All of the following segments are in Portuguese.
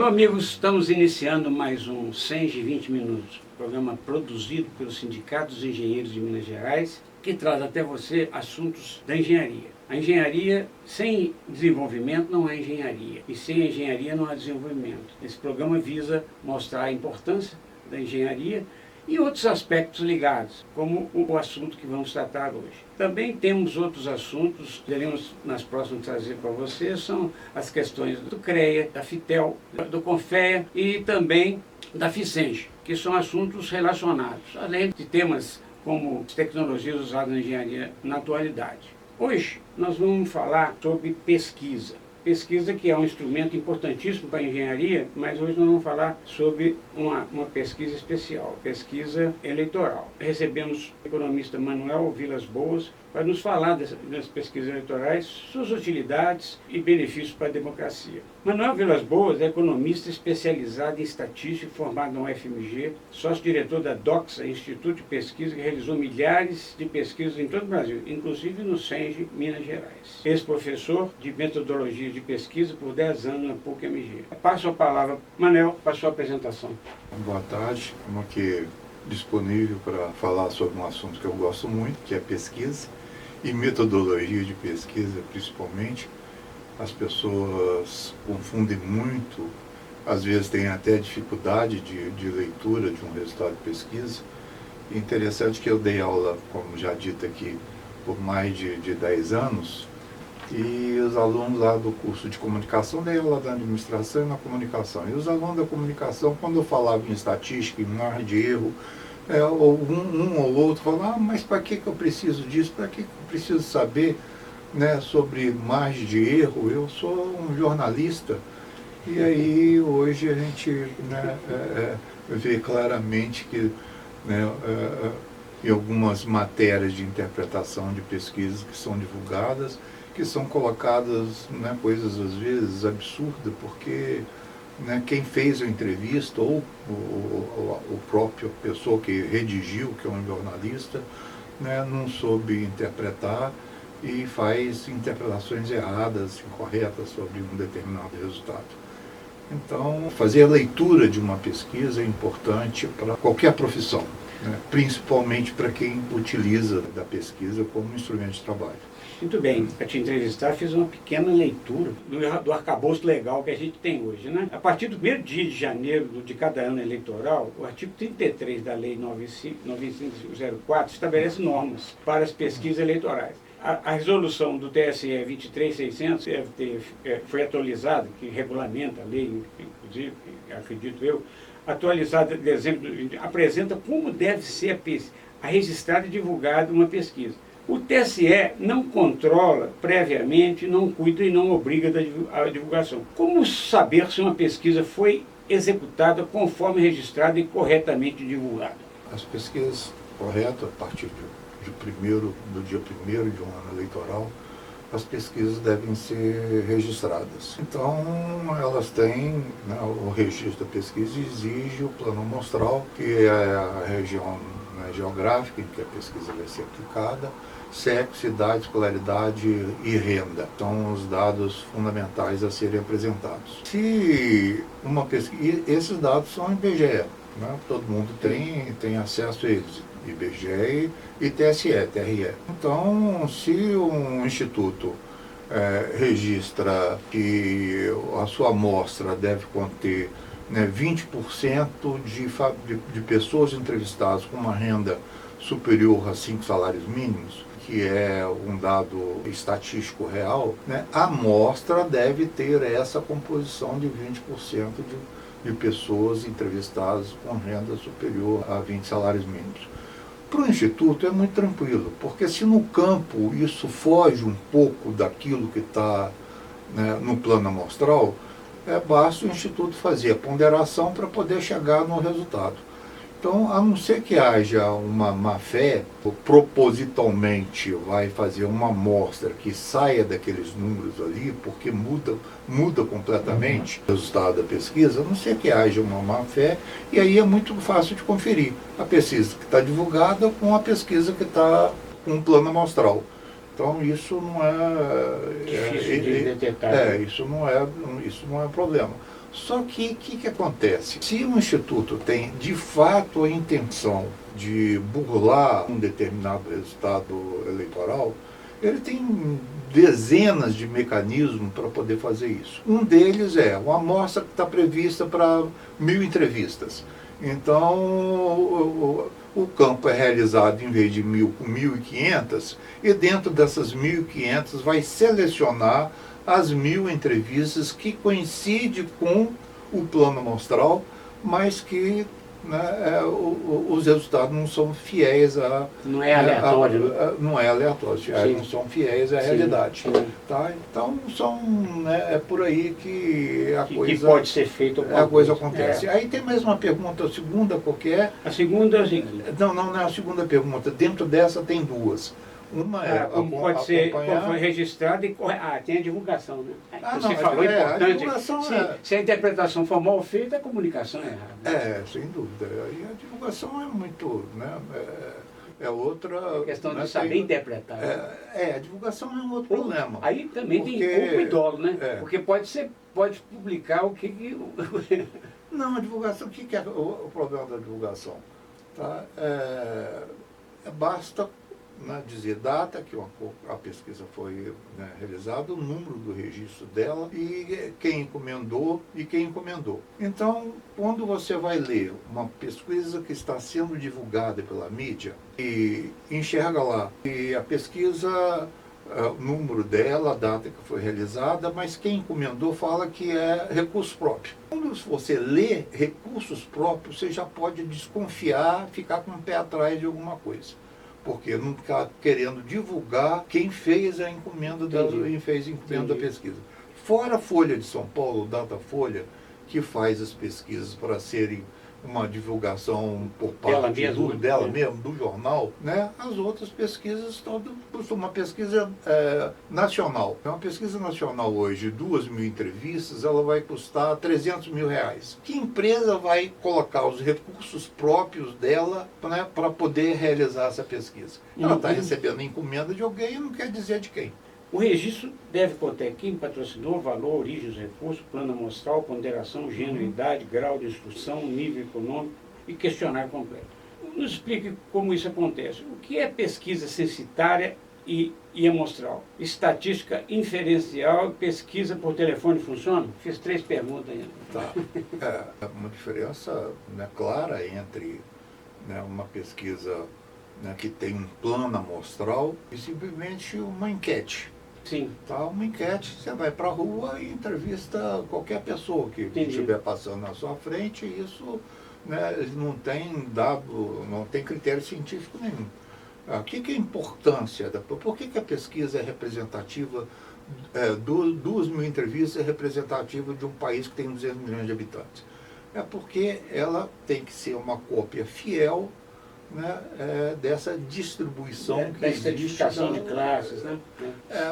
Alô, amigos, estamos iniciando mais um Senge 20 Minutos, programa produzido pelo Sindicato dos Engenheiros de Minas Gerais, que traz até você assuntos da engenharia. A engenharia, sem desenvolvimento, não há engenharia, e sem engenharia não há desenvolvimento. Esse programa visa mostrar a importância da engenharia e outros aspectos ligados, como o assunto que vamos tratar hoje. Também temos outros assuntos que iremos nas próximas trazer para vocês, são as questões do CREA, da FITEL, do CONFEA e também da FICENGE, que são assuntos relacionados, além de temas como as tecnologias usadas na engenharia na atualidade. Hoje nós vamos falar sobre pesquisa. Pesquisa que é um instrumento importantíssimo para a engenharia, mas hoje nós vamos falar sobre uma pesquisa especial, pesquisa eleitoral. Recebemos o economista Manuel Vilas Boas para nos falar das pesquisas eleitorais, suas utilidades e benefícios para a democracia. Manuel Vilas Boas é economista especializado em estatística, formado na UFMG, sócio-diretor da DOXA, Instituto de Pesquisa, que realizou milhares de pesquisas em todo o Brasil, inclusive no SENGE, Minas Gerais. Ex-professor de metodologia de pesquisa por 10 anos na PUC-MG. Passo a palavra, Manuel, para a sua apresentação. Boa tarde, estamos aqui disponível para falar sobre um assunto que eu gosto muito, que é pesquisa e metodologia de pesquisa, principalmente. As pessoas confundem muito, às vezes têm até dificuldade de leitura de um resultado de pesquisa. Interessante que eu dei aula, como já dito aqui, por mais de 10 anos, e os alunos lá do curso de comunicação, dei aula da administração e na comunicação. E os alunos da comunicação, quando eu falava em estatística, em margem de erro, um ou outro falava, mas para que eu preciso disso? Para que eu preciso saber, né, sobre margem de erro? Eu sou um jornalista. E aí hoje a gente, né, vê claramente que, né, em algumas matérias de interpretação de pesquisas que são divulgadas, que são colocadas, né, coisas às vezes absurdas, porque, né, quem fez a entrevista ou o próprio pessoa que redigiu, que é um jornalista, né, não soube interpretar e faz interpretações erradas, incorretas sobre um determinado resultado. Então, fazer a leitura de uma pesquisa é importante para qualquer profissão, né, principalmente para quem utiliza da pesquisa como instrumento de trabalho. Muito bem, para te entrevistar, fiz uma pequena leitura do arcabouço legal que a gente tem hoje, né? A partir do 1º dia de janeiro de cada ano eleitoral, o artigo 33 da Lei 9504 estabelece normas para as pesquisas eleitorais. A resolução do TSE 23600 foi atualizada, que regulamenta a lei, inclusive, acredito eu, atualizada em dezembro, apresenta como deve ser a registrada e divulgada uma pesquisa. O TSE não controla previamente, não cuida e não obriga a divulgação. Como saber se uma pesquisa foi executada conforme registrada e corretamente divulgada? As pesquisas corretas, a partir do dia 1º de um ano eleitoral, as pesquisas devem ser registradas. Então, elas têm, né, o registro da pesquisa exige o plano amostral, que é a região, né, geográfica em que a pesquisa vai ser aplicada, sexo, idade, escolaridade e renda. São os dados fundamentais a serem apresentados. Se uma pesquisa, esses dados são IBGE, né? Todo mundo tem acesso a eles, IBGE e TSE, TRE. Então, se um instituto registra que a sua amostra deve conter, né, 20% de pessoas entrevistadas com uma renda superior a 5 salários mínimos, que é um dado estatístico real, né, a amostra deve ter essa composição de 20% de pessoas entrevistadas com renda superior a 20 salários mínimos. Para o Instituto é muito tranquilo, porque se no campo isso foge um pouco daquilo que está, né, no plano amostral, basta o Instituto fazer a ponderação para poder chegar no resultado. Então, a não ser que haja uma má-fé, propositalmente vai fazer uma amostra que saia daqueles números ali, porque muda completamente o resultado da pesquisa, a não ser que haja uma má-fé, e aí é muito fácil de conferir a pesquisa que está divulgada com a pesquisa que está com um plano amostral. Então, isso não difícil de detectar. Isso não é problema. Só que o que acontece? Se o Instituto tem, de fato, a intenção de burlar um determinado resultado eleitoral, ele tem dezenas de mecanismos para poder fazer isso. Um deles é uma amostra que está prevista para 1.000 entrevistas. Então, o campo é realizado, em vez de 1.000, com 1.500, e dentro dessas 1.500 vai selecionar as 1.000 entrevistas que coincidem com o plano amostral, mas que, né, os resultados não são fiéis a... Não é aleatório, né? Não é aleatório, não são fiéis à realidade. Tá? Então, é por aí que a coisa... Que pode ser feito. A coisa acontece. Aí tem mais uma pergunta, a segunda, qual que é? A segunda é a seguinte. Não é a segunda pergunta. Dentro dessa tem duas. Uma é como pode ser, foi registrado e tem a divulgação, né? Você falou importante. Se a interpretação for mal feita, a comunicação é errada. Sem dúvida. E a divulgação é muito, né? É outra... A questão de saber interpretar. A divulgação é um outro problema. Aí também tem pouco e dolo, né? Porque pode publicar o que... Não, a divulgação, o que é o problema da divulgação? Tá? Basta, né, dizer data que a pesquisa foi, né, realizada, o número do registro dela e quem encomendou e quem encomendou. Então, quando você vai ler uma pesquisa que está sendo divulgada pela mídia e enxerga lá que a pesquisa, o número dela, a data que foi realizada, mas quem encomendou fala que é recurso próprio. Quando você lê recursos próprios, você já pode desconfiar, ficar com o pé atrás de alguma coisa. Porque não está querendo divulgar quem fez a encomenda da pesquisa. Fora a Folha de São Paulo, o Datafolha, que faz as pesquisas para serem uma divulgação por parte dela mesmo, do jornal, né? As outras pesquisas uma pesquisa nacional. Uma pesquisa nacional hoje, 2.000 entrevistas, ela vai custar R$300 mil. Que empresa vai colocar os recursos próprios dela, né, para poder realizar essa pesquisa? Ela está recebendo encomenda de alguém e não quer dizer de quem. O registro deve conter quem patrocinou, valor, origem dos recursos, plano amostral, ponderação, gênero, idade, grau de instrução, nível econômico e questionário completo. Nos explique como isso acontece. O que é pesquisa censitária e amostral? Estatística inferencial e pesquisa por telefone funciona? Fiz 3 perguntas ainda. Tá. Uma diferença, né, clara entre, né, uma pesquisa, né, que tem um plano amostral e simplesmente uma enquete. Sim. Tá, uma enquete, você vai para a rua e entrevista qualquer pessoa que estiver passando na sua frente, e isso, né, não tem dado, não tem critério científico nenhum. O que é a importância? Por que a pesquisa é representativa, 2.000 entrevistas é representativa de um país que tem 200 milhões de habitantes? É porque ela tem que ser uma cópia fiel, né, dessa distribuição que existe. Estratificação de classes, né?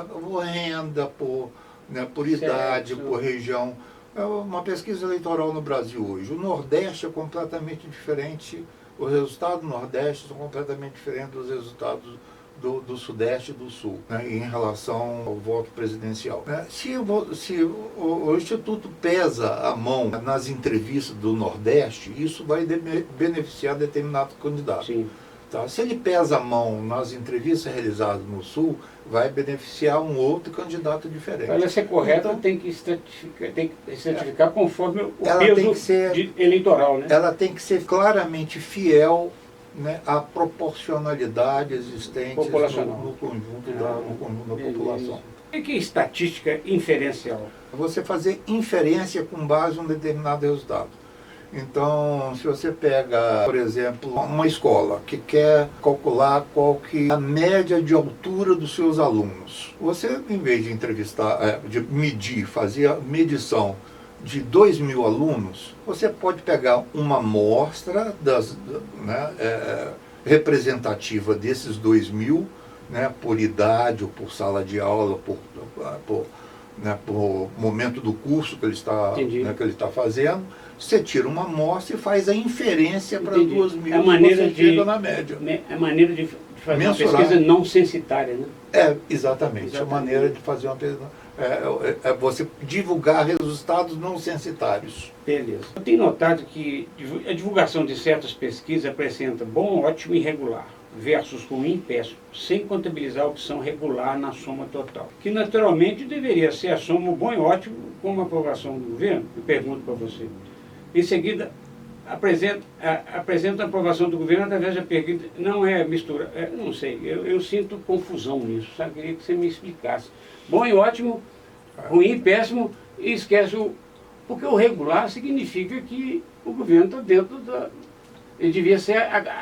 Por renda, por idade, por região. Uma pesquisa eleitoral no Brasil hoje. O Nordeste é completamente diferente, os resultados do Nordeste são completamente diferentes dos resultados do Sudeste e do Sul, né, em relação ao voto presidencial. Se o Instituto pesa a mão nas entrevistas do Nordeste, isso vai beneficiar determinado candidato. Sim. Tá? Se ele pesa a mão nas entrevistas realizadas no Sul, vai beneficiar um outro candidato diferente. Para ela ser correta, então, tem que estratificar conforme o peso eleitoral, né? Ela tem que ser claramente fiel, né, a proporcionalidade existente no conjunto da população. O que é estatística inferencial? Você fazer inferência com base em um determinado resultado. Então, se você pega, por exemplo, uma escola que quer calcular qual que é a média de altura dos seus alunos, você, em vez de fazer a medição de 2.000 alunos, você pode pegar uma amostra representativa desses 2.000, né, por idade, ou por sala de aula, por momento do curso que ele está fazendo. Você tira uma amostra e faz a inferência para 2.000, você chega na média. É maneira de fazer uma pesquisa não censitária, né? Exatamente. É a maneira de fazer uma pesquisa. é você divulgar resultados não censitários. Beleza. Eu tenho notado que a divulgação de certas pesquisas apresenta bom, ótimo e regular versus ruim e péssimo, sem contabilizar a opção regular na soma total, que naturalmente deveria ser a soma bom e ótimo com uma aprovação do governo. Eu pergunto para você. Em seguida, apresenta a aprovação do governo através da pergunta, não é mistura, não sei, eu sinto confusão nisso, sabe? Queria que você me explicasse. Bom e ótimo, ruim e péssimo, e esquece o... Porque o regular significa que o governo está dentro da... Ele devia ser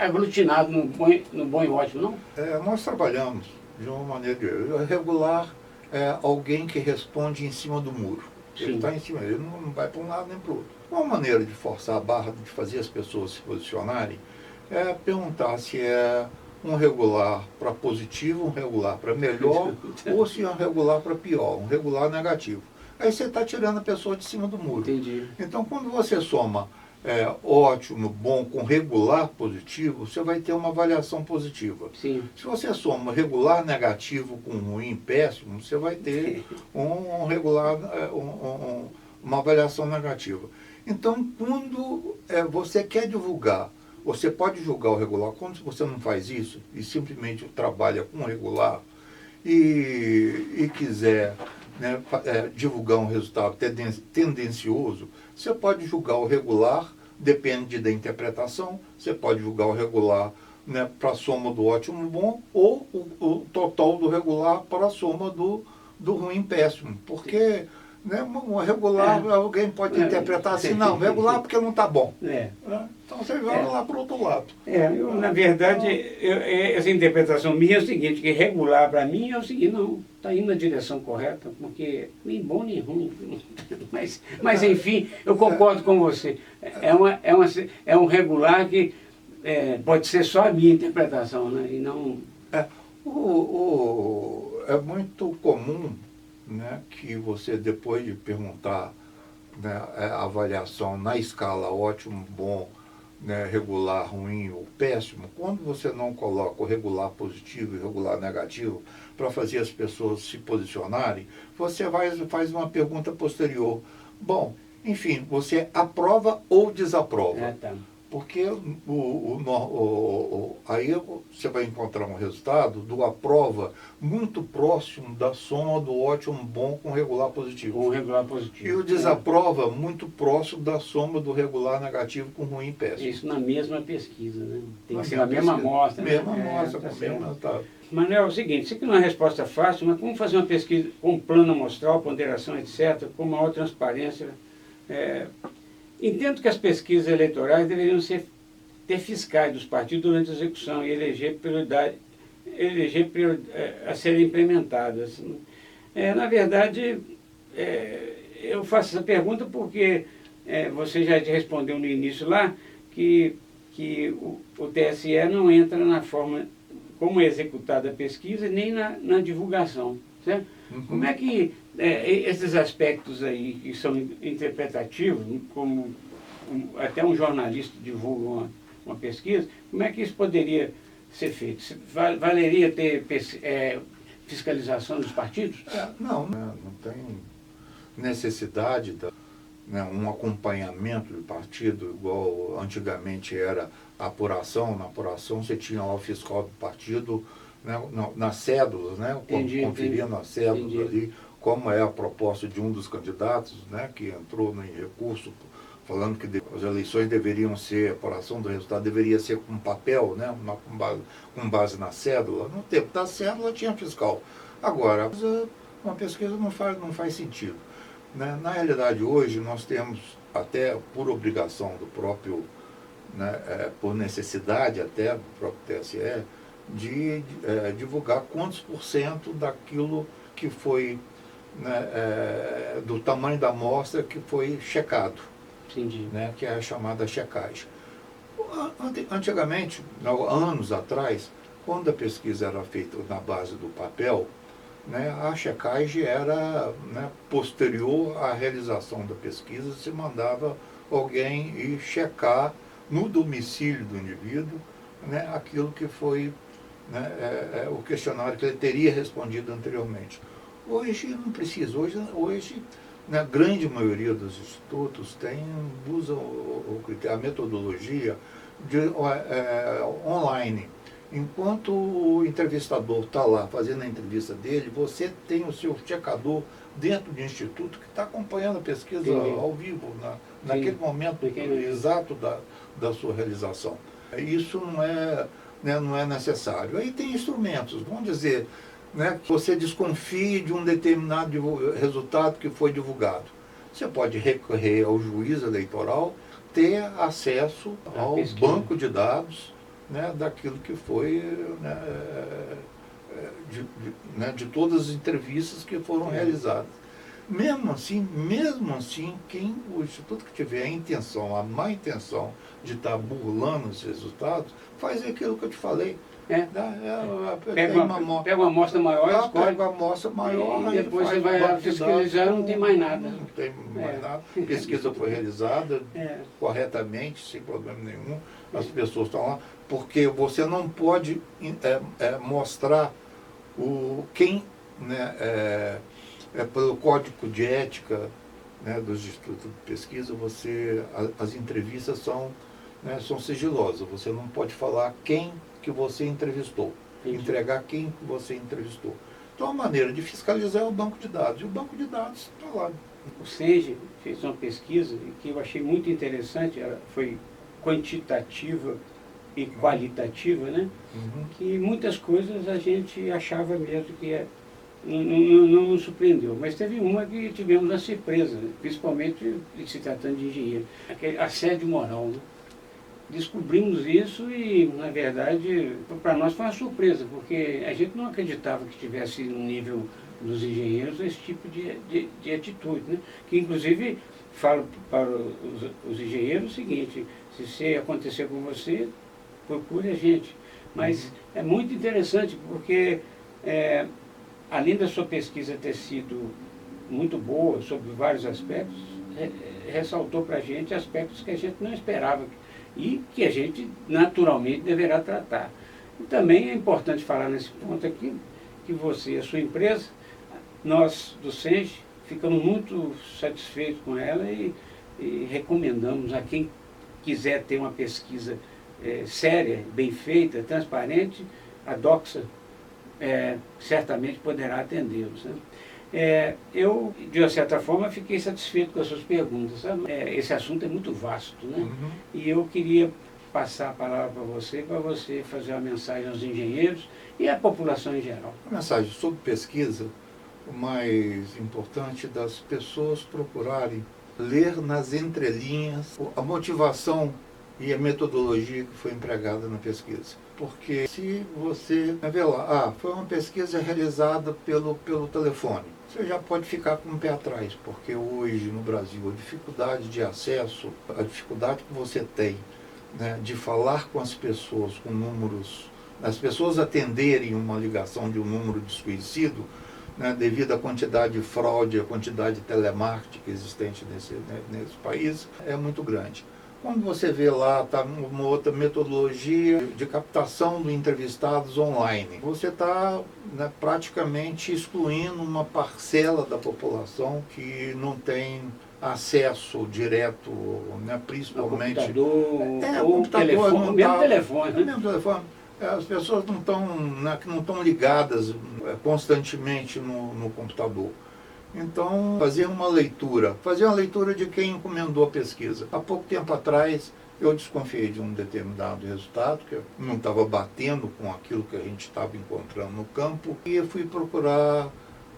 aglutinado no bom e ótimo, não? Nós trabalhamos de uma maneira... Regular é alguém que responde em cima do muro. Sim. Ele está em cima, ele não vai para um lado nem para o outro. Uma maneira de forçar a barra, de fazer as pessoas se posicionarem, é perguntar se é um regular para positivo, um regular para melhor, ou se é um regular para pior, um regular negativo. Aí você está tirando a pessoa de cima do muro. Entendi. Então, quando você soma ótimo, bom com regular positivo, você vai ter uma avaliação positiva. Sim. Se você soma regular negativo com ruim péssimo, você vai ter um regular, uma avaliação negativa. Então, quando você quer divulgar, você pode julgar o regular. Quando você não faz isso e simplesmente trabalha com o regular e quiser, né, divulgar um resultado tendencioso, você pode julgar o regular, depende da interpretação, você pode julgar o regular, né, para a soma do ótimo bom, ou o total do regular para a soma do ruim péssimo. Porque, né, o regular, alguém pode interpretar assim, não, regular porque não está bom. Então você joga lá para o outro lado. Na verdade, essa interpretação minha é o seguinte, que regular para mim é o seguinte, não, está indo na direção correta, porque nem bom nem ruim. Mas enfim, eu concordo com você. É um regular que pode ser só a minha interpretação, né? E não... É muito comum, né, que você, depois de perguntar, né, a avaliação na escala ótimo, bom, né, regular, ruim ou péssimo, quando você não coloca o regular positivo e o regular negativo para fazer as pessoas se posicionarem, você faz uma pergunta posterior. Bom, enfim, você aprova ou desaprova? Tá. Porque aí você vai encontrar um resultado do aprova muito próximo da soma do ótimo bom com o regular positivo. Com o regular positivo. E o desaprova muito próximo da soma do regular negativo com ruim e péssimo. Isso na mesma pesquisa, né? Tem que ser a mesma amostra. Mesma amostra, com o mesmo resultado. Manuel, é o seguinte, isso aqui não é uma resposta fácil, mas como fazer uma pesquisa com plano amostral, ponderação, etc., com maior transparência? Entendo que as pesquisas eleitorais deveriam ter fiscais dos partidos durante a execução e eleger a serem implementadas. Na verdade, eu faço essa pergunta porque você já respondeu no início lá que o TSE não entra na forma como é executada a pesquisa nem na divulgação, certo? Uhum. Como é que esses aspectos aí que são interpretativos, como até um jornalista divulga uma pesquisa, como é que isso poderia ser feito? Valeria ter fiscalização dos partidos? Não tem necessidade de um acompanhamento do partido, igual antigamente era a apuração. Na apuração você tinha lá o fiscal do partido, né, nas cédulas, né, conferia nas cédulas ali, como é a proposta de um dos candidatos, né, que entrou em recurso, falando que as eleições deveriam ser, a apuração do resultado deveria ser com papel, né, com base na cédula. No tempo da cédula tinha fiscal. Agora, uma pesquisa não faz sentido. Né? Na realidade, hoje, nós temos, até por obrigação do próprio, né, por necessidade até do próprio TSE, de divulgar quantos % daquilo que foi, né, do tamanho da amostra que foi checado. Entendi. Né, que é a chamada checagem. Antigamente, anos atrás, quando a pesquisa era feita na base do papel, né, a checagem era, né, posterior à realização da pesquisa, se mandava alguém ir checar no domicílio do indivíduo, né, aquilo que foi, né, o questionário que ele teria respondido anteriormente. Hoje não precisa. Hoje na grande maioria dos institutos usam a metodologia online. Enquanto o entrevistador está lá fazendo a entrevista dele, você tem o seu checador dentro do instituto que está acompanhando a pesquisa ao vivo, naquele momento exato da sua realização. Isso não é necessário. Aí tem instrumentos, vamos dizer, né, que você desconfie de um determinado resultado que foi divulgado. Você pode recorrer ao juiz eleitoral, ter acesso ao banco de dados, né, daquilo que foi, de todas as entrevistas que foram realizadas. Mesmo assim, o instituto que tiver a má intenção de estar burlando os resultados, faz aquilo que eu te falei. Pega uma amostra maior, escolhe. Pega uma amostra maior, e depois você vai pesquisar, não tem mais nada. Não tem mais nada. A pesquisa foi realizada corretamente, sem problema nenhum. As pessoas estão lá, porque você não pode mostrar quem, pelo código de ética, né, dos institutos de pesquisa, as entrevistas são sigilosas. Você não pode falar quem que você entrevistou, entregar quem que você entrevistou. Então, a maneira de fiscalizar é o banco de dados, e o banco de dados está lá. O SENGE fez uma pesquisa que eu achei muito interessante, ela foi quantitativa e qualitativa, né? Que muitas coisas a gente achava mesmo que não nos surpreendeu. Mas teve uma que tivemos uma surpresa, principalmente se tratando de engenheiro, aquele assédio moral, né? Descobrimos isso e, na verdade, para nós foi uma surpresa, porque a gente não acreditava que tivesse no nível dos engenheiros esse tipo de atitude, né? Que, inclusive, falo para os engenheiros o seguinte: se isso acontecer com você, procure a gente. Mas é muito interessante, porque, além da sua pesquisa ter sido muito boa sobre vários aspectos, ressaltou para a gente aspectos que a gente não esperava e que a gente naturalmente deverá tratar. E também é importante falar nesse ponto aqui, que você e a sua empresa, nós do SENGE, ficamos muito satisfeitos com ela e recomendamos a quem quiser ter uma pesquisa séria, bem feita, transparente, a Doxa certamente poderá atendê-los, né? Eu, de uma certa forma, fiquei satisfeito com as suas perguntas, sabe? Esse assunto é muito vasto, né? E eu queria passar a palavra para você fazer uma mensagem aos engenheiros e à população em geral. A mensagem sobre pesquisa, o mais importante das pessoas procurarem ler nas entrelinhas a motivação e a metodologia que foi empregada na pesquisa. Porque se você vê lá, foi uma pesquisa realizada pelo telefone, você já pode ficar com o pé atrás, porque hoje no Brasil a dificuldade de acesso, a dificuldade que você tem, né, de falar com as pessoas com números, as pessoas atenderem uma ligação de um número desconhecido, né, devido à quantidade de fraude, à quantidade de telemarketing existente nesse país, é muito grande. Quando você vê lá, está uma outra metodologia de captação de entrevistados online, você está, né, praticamente excluindo uma parcela da população que não tem acesso direto, né, principalmente... O computador, mesmo telefone. Mesmo telefone. As pessoas não estão ligadas constantemente no computador. Então, fazer uma leitura de quem encomendou a pesquisa. Há pouco tempo atrás, eu desconfiei de um determinado resultado, que não estava batendo com aquilo que a gente estava encontrando no campo, e eu fui procurar,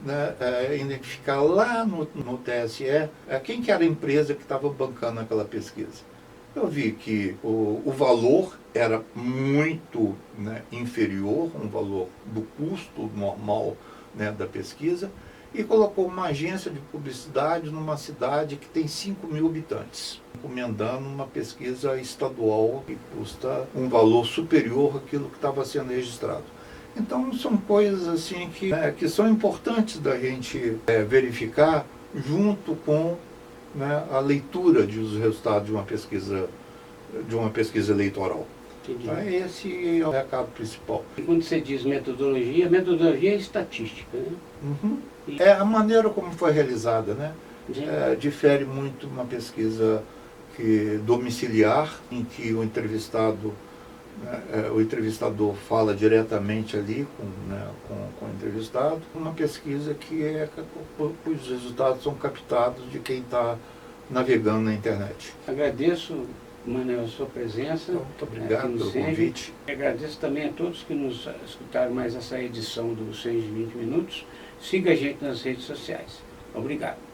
né, identificar lá no TSE quem que era a empresa que estava bancando aquela pesquisa. Eu vi que o valor era muito, né, inferior, um valor do custo normal, né, da pesquisa, e colocou uma agência de publicidade numa cidade que tem 5.000 habitantes, encomendando uma pesquisa estadual que custa um valor superior àquilo que estava sendo registrado. Então, são coisas assim que são importantes da gente verificar junto com, né, a leitura dos resultados de uma pesquisa eleitoral. Entendi. Então, esse é o recado principal. E quando você diz metodologia, metodologia é estatística, né? Uhum. É a maneira como foi realizada, né? Difere muito uma pesquisa domiciliar, em que o entrevistador fala diretamente ali com o entrevistado, uma pesquisa cujos resultados são captados de quem está navegando na internet. Agradeço, Manel, a sua presença. Então, muito obrigado pelo convite. Agradeço também a todos que nos escutaram mais essa edição do 6 de 20 Minutos. Siga a gente nas redes sociais. Obrigado.